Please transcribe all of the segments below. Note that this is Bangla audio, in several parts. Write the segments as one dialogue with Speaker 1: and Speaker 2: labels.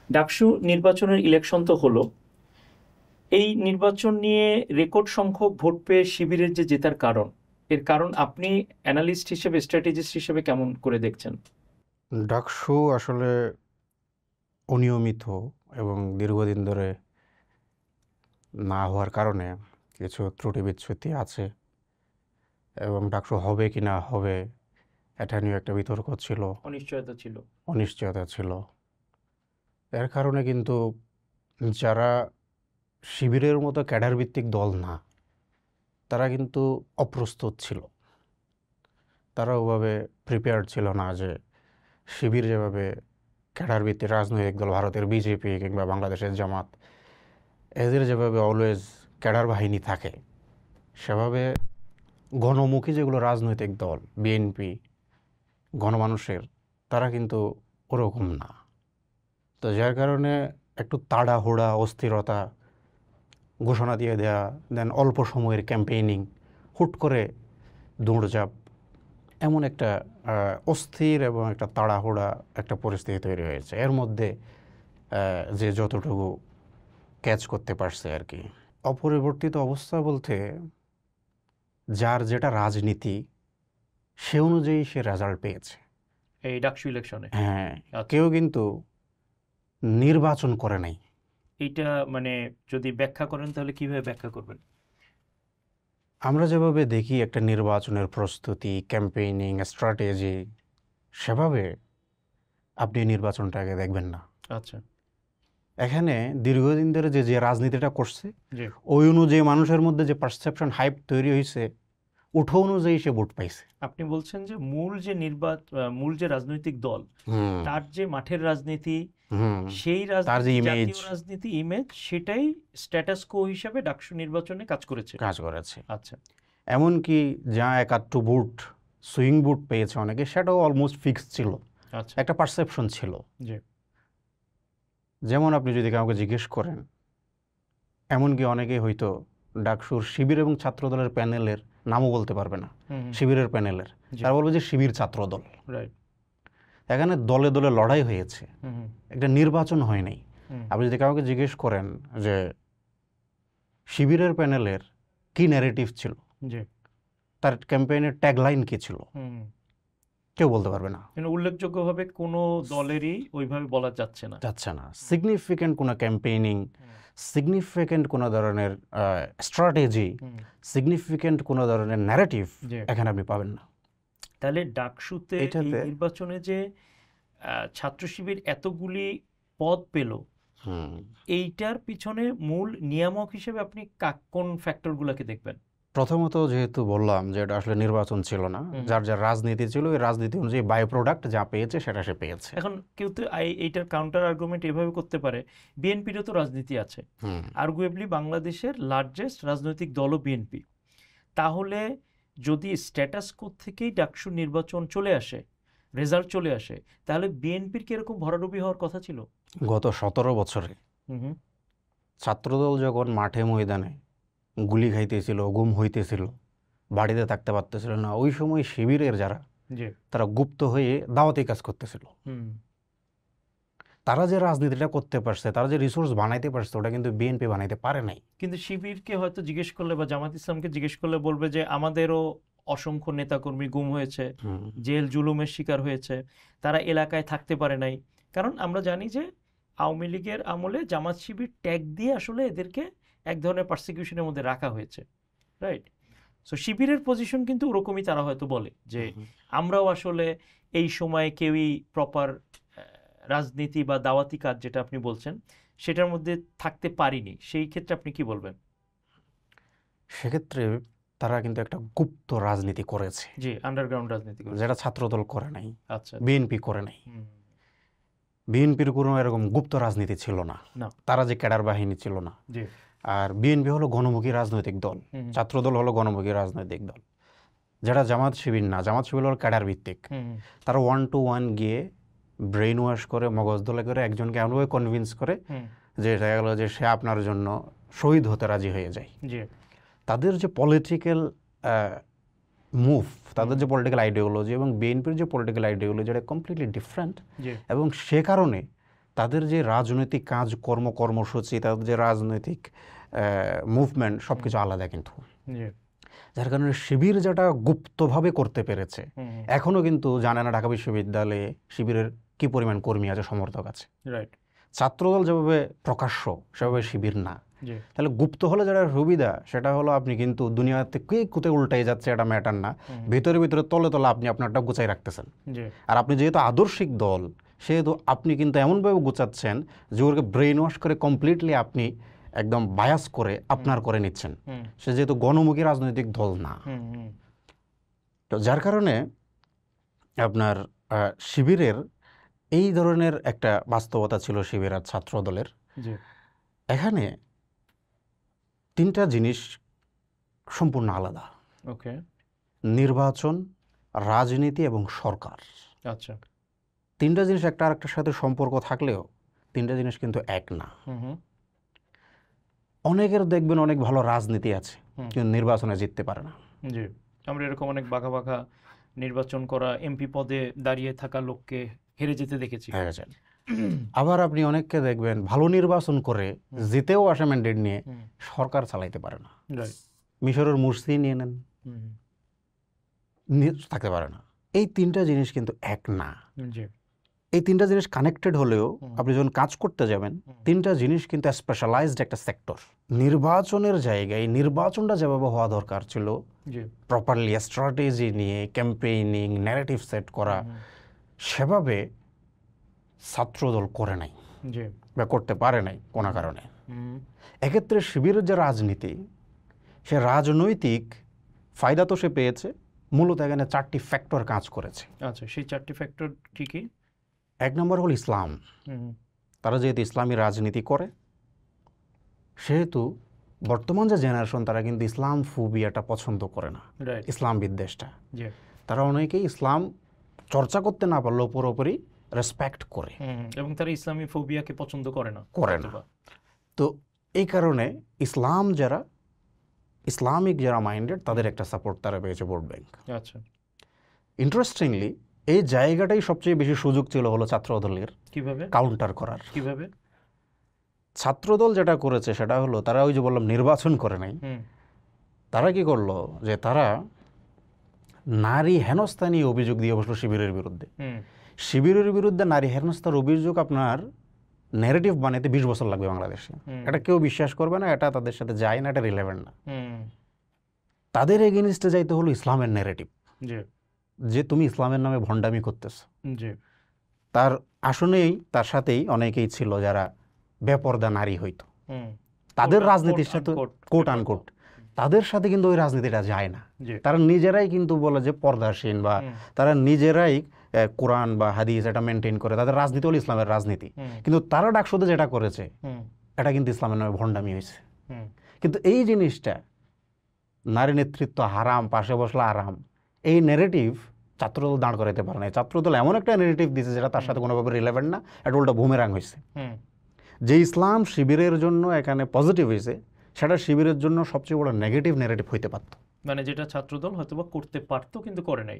Speaker 1: ডাকসু নির্বাচনের ইলেকশন তো হলো। এই নির্বাচন নিয়ে রেকর্ড সংখ্যক ভোট পেয়ে শিবিরের যে জেতার কারণ, এর কারণ আপনি অ্যানালিস্ট হিসেবে, স্ট্র্যাটেজিস্ট হিসেবে কেমন করে দেখছেন?
Speaker 2: ডাকসু আসলে অনিয়মিত এবং দীর্ঘদিন ধরে না হওয়ার কারণে কিছু ত্রুটি বিচ্যুতি আছে এবং ডাকসু হবে কি না হবে এটা নিয়ে একটা বিতর্ক ছিল,
Speaker 1: অনিশ্চয়তা ছিল।
Speaker 2: অনিশ্চয়তা ছিল। এর কারণে কিন্তু যারা শিবিরের মতো ক্যাডার ভিত্তিক দল না, তারা কিন্তু অপ্রস্তুত ছিল। তারা ওভাবে প্রিপেয়ার্ড ছিল না যে শিবির যেভাবে ক্যাডার ভিত্তিক রাজনৈতিক দল, ভারতের বিজেপি কিংবা বাংলাদেশের জামাত, এদের যেভাবে অলওয়েজ ক্যাডার বাহিনী থাকে, সেভাবে গণমুখী যেগুলো রাজনৈতিক দল, বিএনপি, গণমানুষের, তারা কিন্তু ওরকম না। তো যার কারণে একটু তাড়াহুড়া, অস্থিরতা, ঘোষণা দিয়ে দেয়া, দেন অল্প সময়ের ক্যাম্পেইনিং, হুট করে দৌড়ঝাঁপ, এমন একটা অস্থির এবং একটা তাড়াহুড়া একটা পরিস্থিতি তৈরি হয়েছে। এর মধ্যে যে যতটুকু ক্যাচ করতে পারছে আর কি। অপরিবর্তিত অবস্থা বলতে যার যেটা রাজনীতি, সে অনুযায়ী সে রেজাল্ট পেয়েছে।
Speaker 1: এই ডাকসু ইলেকশনে
Speaker 2: হ্যাঁ,
Speaker 1: আচ্ছা,
Speaker 2: কেউ কিন্তু নির্বাচন করে নাই।
Speaker 1: এইটা মানে যদি ব্যাখ্যা করেন তাহলে কিভাবে ব্যাখ্যা করবেন?
Speaker 2: আমরা যেভাবে দেখি একটা নির্বাচনের প্রস্তুতি, ক্যাম্পেইনিং, স্ট্র্যাটেজি, সেভাবে আপনি নির্বাচনটাকে দেখবেন না।
Speaker 1: আচ্ছা।
Speaker 2: এখানে দীর্ঘদিন ধরে যে যে রাজনীতিটা করছে,
Speaker 1: জি।
Speaker 2: ওই অনুযায়ী মানুষের মধ্যে যে পারসেপশন, হাইপ তৈরি হয়েছে, ওঠা অনুযায়ী সে ভোট পাইছে।
Speaker 1: আপনি বলছেন যে মূল যে রাজনৈতিক দল,
Speaker 2: হুম
Speaker 1: তার যে মাঠের রাজনীতি,
Speaker 2: হুম
Speaker 1: সেই
Speaker 2: তার যে
Speaker 1: রাজনীতি,
Speaker 2: ইমেজ
Speaker 1: জাতীয় রাজনীতি ইমেজ, সেটাই স্ট্যাটাস কো হিসাবে ডাকসু নির্বাচনে কাজ করেছে।
Speaker 2: কাজ করেছে।
Speaker 1: আচ্ছা।
Speaker 2: এমনকি যা একাত্তর বুট, সুইং বুট পেয়েছে অনেকে, সেটাও অলমোস্ট ফিক্স ছিল,
Speaker 1: আচ্ছা।
Speaker 2: একটা পারসেপশন ছিল।
Speaker 1: জি।
Speaker 2: যেমন আপনি যদি কাউকে জিজ্ঞেস করেন, এমনকি অনেকে হয়তো ডাকসুর শিবির এবং ছাত্রদলের প্যানেলের নামও বলতে পারবে না,
Speaker 1: হুম।
Speaker 2: শিবিরের প্যানেলের।
Speaker 1: জি।
Speaker 2: তারা বলবে যে শিবির ছাত্রদল।
Speaker 1: রাইট।
Speaker 2: এখানে দলে দলে লড়াই হয়েছে,
Speaker 1: হুম।
Speaker 2: একটা নির্বাচন হয় নাই।
Speaker 1: হুম।
Speaker 2: আপনি যদি কাউকে জিজ্ঞেস করেন যে শিবিরের প্যানেলের কি ন্যারেটিভ ছিল,
Speaker 1: জি।
Speaker 2: তার ক্যাম্পেইনের ট্যাগলাইন কি ছিল,
Speaker 1: হুম।
Speaker 2: কেউ বলতে পারবে না,
Speaker 1: কিন্তু উল্লেখযোগ্যভাবে কোনো দলেরই ওইভাবে বলা যাচ্ছে না।
Speaker 2: যাচ্ছে না। সিগনিফিক্যান্ট কোনো ক্যাম্পেইনিং, সিগনিফিক্যান্ট কোনো ধরনের স্ট্র্যাটেজি,
Speaker 1: হুম।
Speaker 2: সিগনিফিক্যান্ট কোনো ধরনের ন্যারেটিভ
Speaker 1: জি।
Speaker 2: এখানে আপনি পাবেন না।
Speaker 1: তাহলে ডাকসুতে এই
Speaker 2: এটাতে
Speaker 1: নির্বাচনে যে ছাত্র শিবির এতগুলি পদ পেল,
Speaker 2: হুম
Speaker 1: এইটার পিছনে মূল নিয়ামক হিসেবে আপনি কোন ফ্যাক্টরগুলোকে দেখবেন?
Speaker 2: প্রথমত যেহেতু বললাম যে এটা আসলে নির্বাচন ছিল না,
Speaker 1: হুম।
Speaker 2: যার যার রাজনীতি ছিল, ওই রাজনীতি অনুযায়ী বাই প্রোডাক্ট যা পেয়েছে সেটা সে পেয়েছে।
Speaker 1: এখন কেউ তো এইটার কাউন্টার আর্গুমেন্ট এভাবে করতে পারে, বিএনপিরও তো রাজনীতি আছে।
Speaker 2: হুম
Speaker 1: আর্গুয়েবলি বাংলাদেশের লার্জেস্ট রাজনৈতিক দলও বিএনপি। তাহলে যদি স্ট্যাটাস কো থেকেই ডাকসু নির্বাচন চলে আসে, রেজাল্ট চলে আসে, তাহলে বিএনপির কিরকম ভরাডুবি হওয়ার কথা ছিল?
Speaker 2: গত 17 বছরে
Speaker 1: হুম। হুম।
Speaker 2: ছাত্রদল যখন মাঠে ময়দানে গুলি খাইতেছিল, গুম হইতেছিল, বাড়িতে থাকতে পারতেছিল না, ওই সময় শিবিরের যারা,
Speaker 1: জি।
Speaker 2: তারা গুপ্ত হয়ে দাওয়াতি কাজ করতেছিল।
Speaker 1: হুম।
Speaker 2: তারা যে রাজনীতিটা করতে পারছে, তারা যে রিসোর্স বানাইতে পারছে, ওটা কিন্তু বিএনপি বানাইতে পারে নাই।
Speaker 1: কিন্তু শিবিরকে হয়তো জিজ্ঞেস করলে বা জামাত ইসলামকে জিজ্ঞেস করলে বলবে যে আমাদেরও অসংখ্য নেতাকর্মী গুম হয়েছে,
Speaker 2: হুম
Speaker 1: জেল জুলুমের শিকার হয়েছে, তারা এলাকায় থাকতে পারে নাই। কারণ আমরা জানি যে আওয়ামী লীগের আমলে জামাত শিবির ট্যাগ দিয়ে আসলে এদেরকে এক ধরনের পারসিকিউশনের মধ্যে রাখা হয়েছে। রাইট। সো শিবিরের পজিশন কিন্তু ওরকমই, তারা হয়তো বলে যে
Speaker 2: হুম।
Speaker 1: আমরাও আসলে এই সময় কেউই প্রপার রাজনীতি বা দাওয়াতি কাজ যেটা আপনি বলছেন সেটার মধ্যে থাকতে পারিনি। সেই ক্ষেত্রে আপনি কি বলবেন?
Speaker 2: সেক্ষেত্রে তারা কিন্তু একটা গুপ্ত রাজনীতি করেছে,
Speaker 1: জি, আন্ডারগ্রাউন্ড রাজনীতি করেছে।
Speaker 2: যেটা ছাত্রদল করে নাই,
Speaker 1: আচ্ছা।
Speaker 2: বিএনপি করে নাই।
Speaker 1: হুম।
Speaker 2: বিএনপির কোনো এরকম গুপ্ত রাজনীতি ছিল না,
Speaker 1: না।
Speaker 2: তারা যে ক্যাডার বাহিনী ছিল না।
Speaker 1: জি।
Speaker 2: আর বিএনপি হলো গণমুখী রাজনৈতিক দল,
Speaker 1: হুম।
Speaker 2: ছাত্রদল হলো গণমুখী রাজনৈতিক দল, যেটা জামাত শিবির না। জামাত শিবির হলো ক্যাডার ভিত্তিক।
Speaker 1: হুম।
Speaker 2: তারা 1 to 1 গিয়ে ব্রেইন ওয়াশ করে, মগজ দলে করে একজনকে এমনভাবে কনভিন্স করে
Speaker 1: হুম।
Speaker 2: যে দেখা গেলো যে সে আপনার জন্য শহীদ হতে রাজি হয়ে যায়।
Speaker 1: জি।
Speaker 2: তাদের যে পলিটিক্যাল মুভ, তাদের যে পলিটিক্যাল আইডিওলজি এবং বিএনপির যে পলিটিক্যাল আইডিওলজি, এটা কমপ্লিটলি ডিফারেন্ট।
Speaker 1: জি।
Speaker 2: এবং সে কারণে তাদের যে রাজনৈতিক কর্মসূচি, তাদের যে রাজনৈতিক মুভমেন্ট সব কিছু আলাদা কিন্তু।
Speaker 1: জি
Speaker 2: যার কারণে শিবির যেটা গুপ্তভাবে করতে পেরেছে,
Speaker 1: হুম
Speaker 2: এখনও কিন্তু জানে না ঢাকা বিশ্ববিদ্যালয়ে শিবিরের কি পরিমাণ কর্মী আছে, সমর্থক আছে।
Speaker 1: রাইট
Speaker 2: ছাত্রদল যেভাবে প্রকাশ্য সেভাবে শিবির না।
Speaker 1: জি
Speaker 2: তাহলে গুপ্ত হলে যেটা সুবিধা সেটা হলো আপনি কিন্তু দুনিয়াতে কে কোথায় উল্টাই যাচ্ছে এটা ম্যাটার না, ভিতরে ভিতরে তলে তলে আপনি আপনারটা গুছাই রাখতেছেন।
Speaker 1: জি
Speaker 2: আর আপনি যেহেতু আদর্শিক দল, সেহেতু আপনি কিন্তু এমনভাবে গুছাচ্ছেন যে ওকে ব্রেইন ওয়াশ করে কমপ্লিটলি আপনি একদম বায়াস করে আপনার করে নিচ্ছেন।
Speaker 1: হুম
Speaker 2: সে যেহেতু গণমুখী রাজনৈতিক দল না,
Speaker 1: হুম হুম
Speaker 2: তো যার কারণে আপনার শিবিরের এই ধরনের একটা বাস্তবতা ছিল শিবির আর ছাত্র দলের।
Speaker 1: জি
Speaker 2: এখানে তিনটা জিনিস সম্পূর্ণ আলাদা:
Speaker 1: ওকে
Speaker 2: নির্বাচন, রাজনীতি এবং সরকার।
Speaker 1: আচ্ছা
Speaker 2: তিনটা জিনিস একটা আরেকটার সাথে সম্পর্ক থাকলেও তিনটা জিনিস কিন্তু এক না।
Speaker 1: হুম হুম
Speaker 2: অনেকের দেখবেন অনেক ভালো রাজনীতি আছে,
Speaker 1: হুম।
Speaker 2: কিন্তু নির্বাচনে জিততে পারে না।
Speaker 1: জি আমরা এরকম অনেক বাঘা বাঘা নির্বাচন করা এমপি পদে দাঁড়িয়ে থাকা লোককে হেরে যেতে দেখেছি।
Speaker 2: হয়ে যায়। আবার আপনি অনেককে দেখবেন ভালো নির্বাচন করে জিতেও আসে ম্যান্ডেট নিয়ে,
Speaker 1: হুম
Speaker 2: সরকার চালাইতে পারে না।
Speaker 1: রাইট
Speaker 2: মিশরের মুরসি নিয়ে নেন,
Speaker 1: হুম
Speaker 2: থাকতে পারে না। এই তিনটা জিনিস কিন্তু এক না।
Speaker 1: জি
Speaker 2: এই তিনটা জিনিস কানেক্টেড হলেও
Speaker 1: হুম।
Speaker 2: আপনি যখন কাজ করতে যাবেন,
Speaker 1: হুম।
Speaker 2: তিনটা জিনিস কিন্তু স্পেশালাইজড একটা সেক্টর। নির্বাচনের জায়গায় নির্বাচনটা যেভাবে হওয়া দরকার ছিল,
Speaker 1: জি
Speaker 2: প্রপারলি স্ট্র্যাটেজি নিয়ে ক্যাম্পেইনিং, ন্যারেটিভ সেট করা,
Speaker 1: হুম
Speaker 2: সেভাবে ছাত্রদল করে নাই
Speaker 1: জি
Speaker 2: বা করতে পারে নাই কোনো কারণে।
Speaker 1: হুম
Speaker 2: এক্ষেত্রে শিবিরের যে রাজনীতি, সে রাজনৈতিক ফায়দা তো সে পেয়েছে, মূলত এখানে চারটি ফ্যাক্টর কাজ করেছে।
Speaker 1: আচ্ছা সেই চারটি ফ্যাক্টর কি কি?
Speaker 2: এক নম্বর হল ইসলাম।
Speaker 1: হুম
Speaker 2: তারা যেহেতু ইসলামী রাজনীতি করে, সেহেতু বর্তমান যে জেনারেশন তারা কিন্তু ইসলাম ফোবিয়াটা পছন্দ করে না,
Speaker 1: রাইট
Speaker 2: ইসলাম বিদ্বেষটা।
Speaker 1: জি
Speaker 2: তারা অনেকেই ইসলাম চর্চা করতে না পারলেও পুরোপুরি রেসপেক্ট করে।
Speaker 1: এবং তারা ইসলামী ফোবিয়াকে পছন্দ করে না।
Speaker 2: তো এই কারণে ইসলাম যারা ইসলামিক যারা মাইন্ডেড, তাদের একটা সাপোর্ট তারা পেয়েছে ভোট ব্যাংক।
Speaker 1: আচ্ছা
Speaker 2: ইন্টারেস্টিংলি এই জায়গাটাই সবচেয়ে বেশি সুযোগ ছিল হলো ছাত্রদলের
Speaker 1: কিভাবে
Speaker 2: কাউন্টার করার।
Speaker 1: কিভাবে?
Speaker 2: ছাত্রদল যেটা করেছে সেটা হলো, তারা ওই যে বললাম নির্বাচন করে নাই, তারা কি করলো যে তারা নারী হেনস্থা নিয়ে অভিযোগ দিয়ে বসলো শিবিরের বিরুদ্ধে। শিবিরের বিরুদ্ধে নারী হেনস্থার অভিযোগ আপনার ন্যারেটিভ বানাতে 20 বছর লাগবে বাংলাদেশে। এটা কেউ বিশ্বাস করবে না, এটা তাদের সাথে যায় না, এটা রিলেভেন্ট না। তাদের এগেইনস্টে যাইতে হলো ইসলামের ন্যারেটিভ, যে তুমি ইসলামের নামে ভণ্ডামি করতেছ। তার আসনেই তার সাথেই অনেকেই ছিল যারা বেপরদা নারী হইতো, তাদের রাজনীতির সাথে কোট আনকোট তাদের সাথে কিন্তু ওই রাজনীতিটা যায় না। তারা নিজেরাই কিন্তু বলে যে পর্দাসীন, বা তারা নিজেরাই কোরআন বা হাদিস এটা মেনটেন করে, তাদের রাজনীতি হলো ইসলামের রাজনীতি। কিন্তু তারা ডাকসুদে যেটা করেছে এটা কিন্তু ইসলামের নামে ভণ্ডামি হয়েছে। কিন্তু এই জিনিসটা, নারী নেতৃত্ব হারাম, পাশে বসলা আরাম, এই নেগেটিভ ছাত্রদল দাঁড় করাইতে পারে না। ছাত্রদল এমন একটা নেগেটিভ দিয়েছে যেটা তার সাথে কোনোভাবে রিলেভেন্ট না, এটা উল্টা বুমেরাং হয়েছে। যে ইসলাম শিবিরের জন্য এখানে পজিটিভ হয়েছে, সেটা শিবিরের জন্য সবচেয়ে বড় নেগেটিভ নেগেটিভ হইতে পারত।
Speaker 1: মানে যেটা ছাত্রদল হয়তো বা করতে পারতো কিন্তু করে নাই,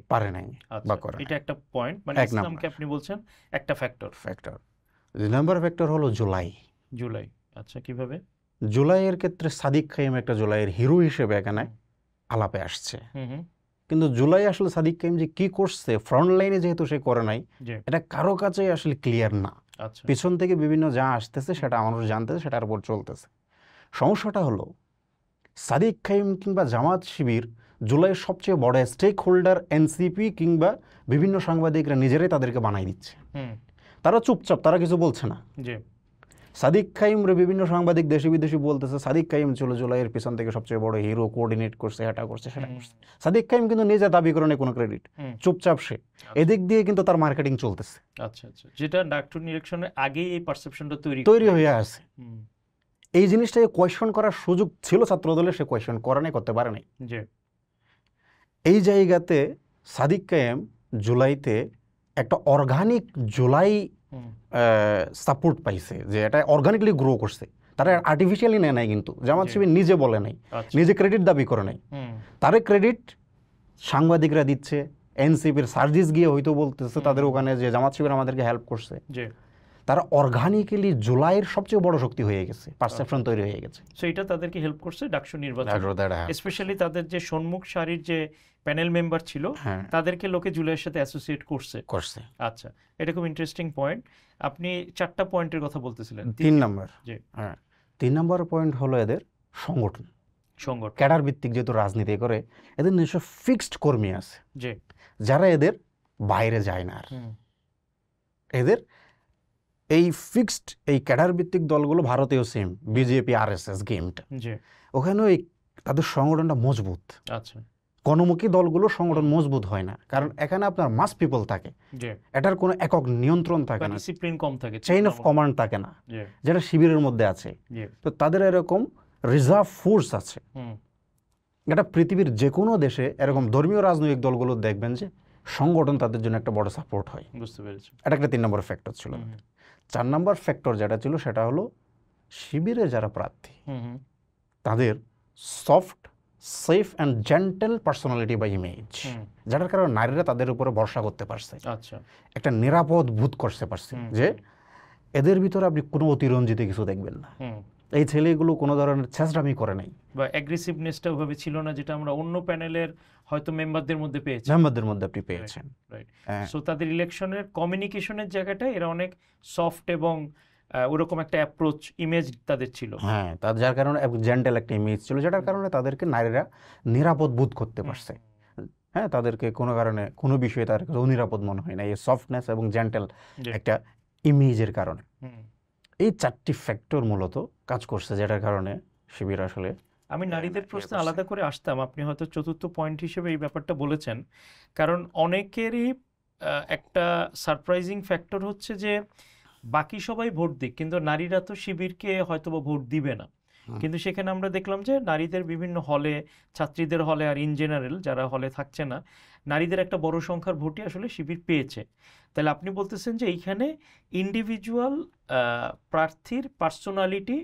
Speaker 2: বা করে
Speaker 1: এটা একটা পয়েন্ট। মানে ইসলামকে আপনি বলছেন একটা ফ্যাক্টর।
Speaker 2: দুই নম্বর ফ্যাক্টর হলো জুলাই।
Speaker 1: আচ্ছা কিভাবে?
Speaker 2: জুলাইয়ের ক্ষেত্রে সাদিক কাইম একটা জুলাইয়ের হিরো হিসেবে এখানে আলাপে আসছে। কিন্তু জুলাই আসলে সাদিক কাইম যে কি করছে ফ্রন্ট লাইনে যেহেতু সে করে নাই, এটা কারো কাছে আসলে ক্লিয়ার না। পিছন থেকে বিভিন্ন যা আসতেছে সেটা মানুষ জানতেছে, সেটার উপর চলতেছে। সমস্যাটা হলো সাদিক কাইম কিংবা জামাত শিবির জুলাইয়ের সবচেয়ে বড় স্টেক হোল্ডার এনসিপি কিংবা বিভিন্ন সাংবাদিকরা নিজেরাই তাদেরকে বানাই দিচ্ছে। তারা চুপচাপ, তারা কিছু বলছে না। সাদিক কাইমরে বিভিন্ন সাংবাদিক দেশি বিদেশি বলতেছে সাদিক কাইম ছিল জুলাইয়ের পিছন থেকে সবচেয়ে বড় হিরো, কোঅর্ডিনেট করছে, এটা করছে, সেটা করছে। সাদিক কাইম কিন্তু নিজে দাবি করে নেই কোনো ক্রেডিট, চুপচাপ সে। এদিক দিয়ে কিন্তু তার মার্কেটিং চলতেছে।
Speaker 1: আচ্ছা আচ্ছা, যেটা ডাক্তার নিরীক্ষণের আগেই এই পারসেপশনটা তৈরি
Speaker 2: হয়ে আছে। এই জিনিসটাকে কোয়েশ্চন করার সুযোগ ছিল ছাত্রদলের, সে কোয়েশ্চন করে নাই, করতে পারে নাই। এই জায়গাতে সাদিক কাইম জুলাইতে একটা অর্গানিক জুলাই সাপোর্ট পাইছে, যে এটা অর্গানিকলি গ্রো করছে। তারা আর্টিফিশিয়ালি নেয় নাই, কিন্তু জামাত শিবির নিজে বলে নাই, নিজে ক্রেডিট দাবি করে নাই। তারে ক্রেডিট সাংবাদিকরা দিচ্ছে, এনসিপির সার্জিস গিয়ে হয়তো বলতেছে তাদের ওখানে যে জামাত শিবির আমাদেরকে হেল্প করছে। তারা অর্গানিক্যালি জুলাইয়ের সবচেয়ে বড় শক্তি হয়ে গেছে, পারসেপশন তৈরি হয়ে গেছে।
Speaker 1: সো এটা তাদেরকে হেল্প করছে ডাকসু নির্বাচন,
Speaker 2: হ্যাঁ,
Speaker 1: স্পেশালি তাদের যে সম্মুখ সারির যে প্যানেল মেম্বার ছিল
Speaker 2: হ্যাঁ,
Speaker 1: তাদেরকে লোকে জুলাইয়ের সাথে অ্যাসোসিয়েট করছে।
Speaker 2: করছে।
Speaker 1: আচ্ছা, এটা খুব ইন্টারেস্টিং পয়েন্ট। আপনি 4টা পয়েন্টের কথা বলতেছিলেন।
Speaker 2: 3 নম্বর,
Speaker 1: জি।
Speaker 2: হ্যাঁ 3 নম্বর পয়েন্ট হলো এদের সংগঠন,
Speaker 1: সংগঠন।
Speaker 2: ক্যাডার ভিত্তিক যেহেতু রাজনীতি করে, এদের নিজস্ব ফিক্সড কর্মী আছে
Speaker 1: জি।
Speaker 2: যারা এদের বাইরে যায় না। আর
Speaker 1: হুম,
Speaker 2: এদের এই ফিক্সড এই ক্যাডার ভিত্তিক দলগুলো ভারতেও সেম, বিজেপি আরএসএস গেমটা,
Speaker 1: জি।
Speaker 2: ওখানেও এই তাদের সংগঠনটা মজবুত।
Speaker 1: আচ্ছা,
Speaker 2: গণমুখী দলগুলো সংগঠন মজবুত হয় না, কারণ এখানে আপনার মাস পিপল থাকে,
Speaker 1: জি।
Speaker 2: এটার কোনো একক নিয়ন্ত্রণ থাকে না,
Speaker 1: ডিসিপ্লিন কম থাকে,
Speaker 2: চেইন অফ কমান্ড থাকে না,
Speaker 1: জি,
Speaker 2: যেটা শিবিরের মধ্যে আছে।
Speaker 1: জি।
Speaker 2: তো তাদের এরকম রিজার্ভ ফোর্স আছে।
Speaker 1: হুম,
Speaker 2: এটা পৃথিবীর যে কোনো দেশে এরকম ধর্মীয় রাজনৈতিক দলগুলো দেখবেন যে সংগঠন তাদের জন্য একটা বড় সাপোর্ট হয়।
Speaker 1: বুঝতে পেরেছি।
Speaker 2: এটা একটা 3 নম্বর ফ্যাক্টর ছিল।
Speaker 1: হুম,
Speaker 2: 4 নম্বর ফ্যাক্টর যেটা ছিল সেটা হলো শিবিরে যারা প্রার্থী
Speaker 1: হুম, হুম,
Speaker 2: তাদের soft, safe and gentle personality বা ইমেজ,
Speaker 1: হুম।
Speaker 2: যার কারণে নারীরা তাদের উপরে ভরসা করতে পারছে,
Speaker 1: আচ্ছা।
Speaker 2: একটা নিরাপদ বোধ করতে পারছে
Speaker 1: হুম,
Speaker 2: যে এদের ভিতরে আপনি কোনো অতিরঞ্জিত কিছু দেখবেন না,
Speaker 1: হুম।
Speaker 2: এই ছেলেগুলো কোনো ধরনের ছেঁচড়ামি করে নাই,
Speaker 1: বা অ্যাগ্রেসিভনেসটা ওইভাবে ছিল না যেটা আমরা অন্য প্যানেলের হয়তো মেম্বারদের মধ্যে পেয়েছি।
Speaker 2: মেম্বারদের মধ্যে আপনি পেয়েছেন।
Speaker 1: রাইট।
Speaker 2: হ্যাঁ,
Speaker 1: সো তাদের ইলেকশনের কমিউনিকেশনের জায়গাটায় এরা অনেক সফট এবং ওরকম একটা অ্যাপ্রোচ ইমেজ তাদের ছিল।
Speaker 2: হ্যাঁ, তার যার কারণে জেন্টেল একটা ইমেজ ছিল, যেটার কারণে তাদেরকে নারীরা নিরাপদ বোধ করতে পারছে। হ্যাঁ, তাদেরকে কোনো কারণে কোনো বিষয়ে তার কাছে অনিরাপদ মনে হয় না, এই সফটনেস এবং জেন্টেল
Speaker 1: জি।
Speaker 2: একটা ইমেজের কারণে।
Speaker 1: হুম।
Speaker 2: এই 4টি ফ্যাক্টর মূলত কাজ করছে, যেটার কারণে শিবির আসলে
Speaker 1: আমি নারীদের প্রশ্নে
Speaker 2: করছে।
Speaker 1: আলাদা করে আসতাম, আপনি হয়তো চতুর্থ পয়েন্ট হিসেবে এই ব্যাপারটা বলেছেন। কারণ অনেকেরই একটা সারপ্রাইজিং ফ্যাক্টর হচ্ছে যে বাকি সবাই ভোট দিক, কিন্তু নারীরা তো শিবিরকে হয়তো বা ভোট দিবে না। কিন্তু সেখানে আমরা দেখলাম যে নারীদের বিভিন্ন হলে, ছাত্রীদের হলে আর ইন জেনারেল যারা হলে থাকছে না, নারীদের একটা বড় সংখ্যার ভোটই আসলে শিবির পেয়েছে। তাহলে আপনি বলতেছেন যে এইখানে ইন্ডিভিজুয়াল প্রার্থীর পার্সোনালিটি,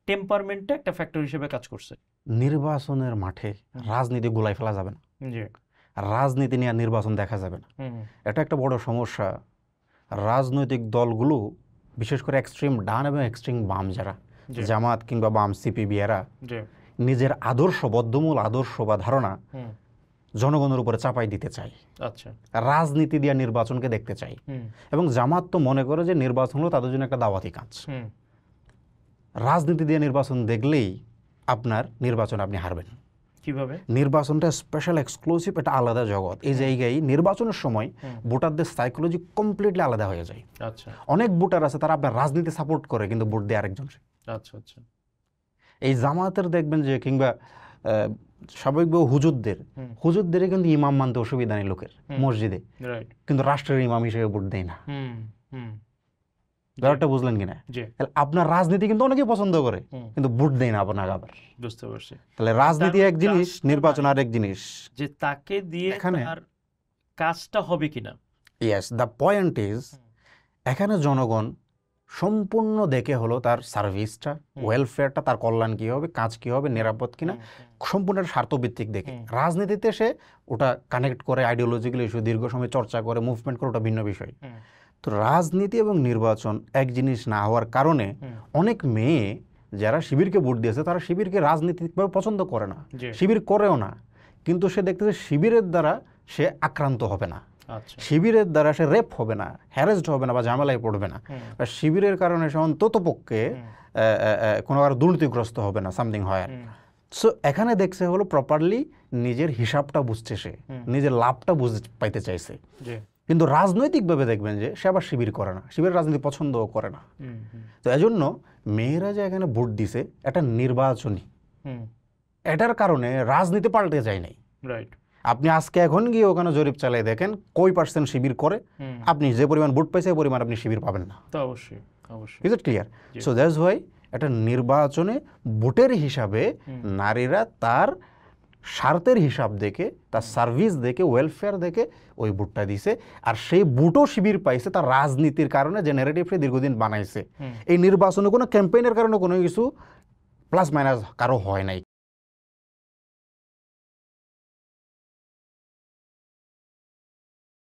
Speaker 1: টেম্পারমেন্টটা একটা ফ্যাক্টর হিসেবে কাজ করছে।
Speaker 2: নির্বাচনের মাঠে রাজনীতি গোলাই ফেলা যাবে না,
Speaker 1: জি।
Speaker 2: রাজনীতি নিয়ে নির্বাচন দেখা যাবে না, এটা একটা বড় সমস্যা। রাজনৈতিক দলগুলো বিশেষ করে এক্সট্রিম ডান এবং এক্সট্রিম বাম যারা,
Speaker 1: জি।
Speaker 2: জামাত কিংবা বাম সিপিবি, এরা
Speaker 1: জি।
Speaker 2: নিজের আদর্শ, বদ্ধমূল আদর্শ বা ধারণা
Speaker 1: হুম।
Speaker 2: জনগণের উপরে চাপাই দিতে চায়,
Speaker 1: আচ্ছা।
Speaker 2: রাজনীতি দিয়ে নির্বাচনকে দেখতে চায়।
Speaker 1: হুম।
Speaker 2: এবং জামাত তো মনে করে যে নির্বাচন হলো তাদের জন্য একটা দাওয়াতি কাজ।
Speaker 1: হুম।
Speaker 2: রাজনীতি দিয়ে নির্বাচন দেখলেই আপনার নির্বাচন আপনি হারবেন।
Speaker 1: কিভাবে?
Speaker 2: নির্বাচনটা স্পেশাল এক্সক্লুসিভ, এটা আলাদা জগৎ। এই জায়গায় নির্বাচনের সময় ভোটারদের সাইকোলজি কমপ্লিটলি আলাদা হয়ে যায়।
Speaker 1: আচ্ছা,
Speaker 2: অনেক ভোটার আছে তারা আপনার রাজনীতি সাপোর্ট করে কিন্তু ভোট দেয় আরেকজন।
Speaker 1: আচ্ছা, আচ্ছা।
Speaker 2: এই জামাতের দেখবেন যে কিংবা স্বাভাবিকভাবে হুজুরদের কিন্তু ইমাম মানতে অসুবিধা নেই লোকের মসজিদে,
Speaker 1: রাইট।
Speaker 2: কিন্তু রাষ্ট্রের ইমাম হিসেবে ভোট দেয় না।
Speaker 1: হুম। হুম।
Speaker 2: ব্যাপারটা বুঝলেন কিনা?
Speaker 1: জি।
Speaker 2: তাহলে আপনার রাজনীতি কিন্তু অনেকেই পছন্দ করে কিন্তু ভোট দেয় না আপনার আবার।
Speaker 1: বুঝতে পারছি।
Speaker 2: তাহলে রাজনীতি এক জিনিস, নির্বাচন আরেক জিনিস।
Speaker 1: যে তাকে দিয়ে
Speaker 2: এখানে
Speaker 1: তার কাজটা হবে কিনা।
Speaker 2: ইয়েস, দ্য পয়েন্ট ইজ, এখানে জনগণ সম্পূর্ণ দেখে হলো তার সার্ভিসটা, ওয়েলফেয়ারটা, তার কল্যাণ কী হবে, কাজ কী হবে, নিরাপদ কিনা, সম্পূর্ণ স্বার্থভিত্তিক দেখে। রাজনীতিতে সে ওটা কানেক্ট করে, আইডিওলজিক্যাল ইস্যু দীর্ঘ সময় চর্চা করে, মুভমেন্ট করে, ওটা ভিন্ন বিষয়। তো রাজনীতি এবং নির্বাচন এক জিনিস না হওয়ার কারণে অনেক মেয়ে যারা শিবিরকে ভোট দিয়েছে তারা শিবিরকে রাজনীতিকভাবে পছন্দ করে না, শিবির করেও না, কিন্তু সে দেখতেছে শিবিরের দ্বারা সে আক্রান্ত হবে না, শিবিরের দ্বারা সে রেপ হবে না, হ্যারেসড হবে না বা ঝামেলায় পড়বে না, বা শিবিরের কারণে সে অন্তত পক্ষে কোনো আর দুর্নীতিগ্রস্ত হবে না, সামথিং হয়। সো এখানে দেখছে হলো প্রপারলি নিজের হিসাবটা বুঝছে, সে নিজের লাভটা পাইতে চাইছে। কিন্তু রাজনৈতিকভাবে দেখবেন যে সে আবার শিবির করে না, শিবির রাজনীতি পছন্দও করে না। তো এজন্য মেয়েরা যে এখানে ভোট দিছে এটা নির্বাচনী, এটার কারণে রাজনীতি পাল্টে যায় নাই। আপনি আজকে এখন গিয়ে ওখানে জরিপ চালিয়ে দেখেন কই % শিবির করে, আপনি যে পরিমাণ ভোট পাইছে এই পরিমাণ আপনি শিবির পাবেন না।
Speaker 1: তো অবশ্যই, অবশ্যই।
Speaker 2: Is it clear? So that's why এটা নির্বাচনে ভোটের হিসাবে নারীরা তার স্বার্থের হিসাব দেখে, তার সার্ভিস দেখে, ওয়েলফেয়ার দেখে ওই ভোটটা দিছে। আর সেই ভোটও শিবির পাইছে তার রাজনীতির কারণে, যে ন্যারেটিভ সে দীর্ঘদিন বানাইছে। এই নির্বাচনে কোনো ক্যাম্পেইনের কারণে কোনো কিছু প্লাস মাইনাস কারো হয় নাই।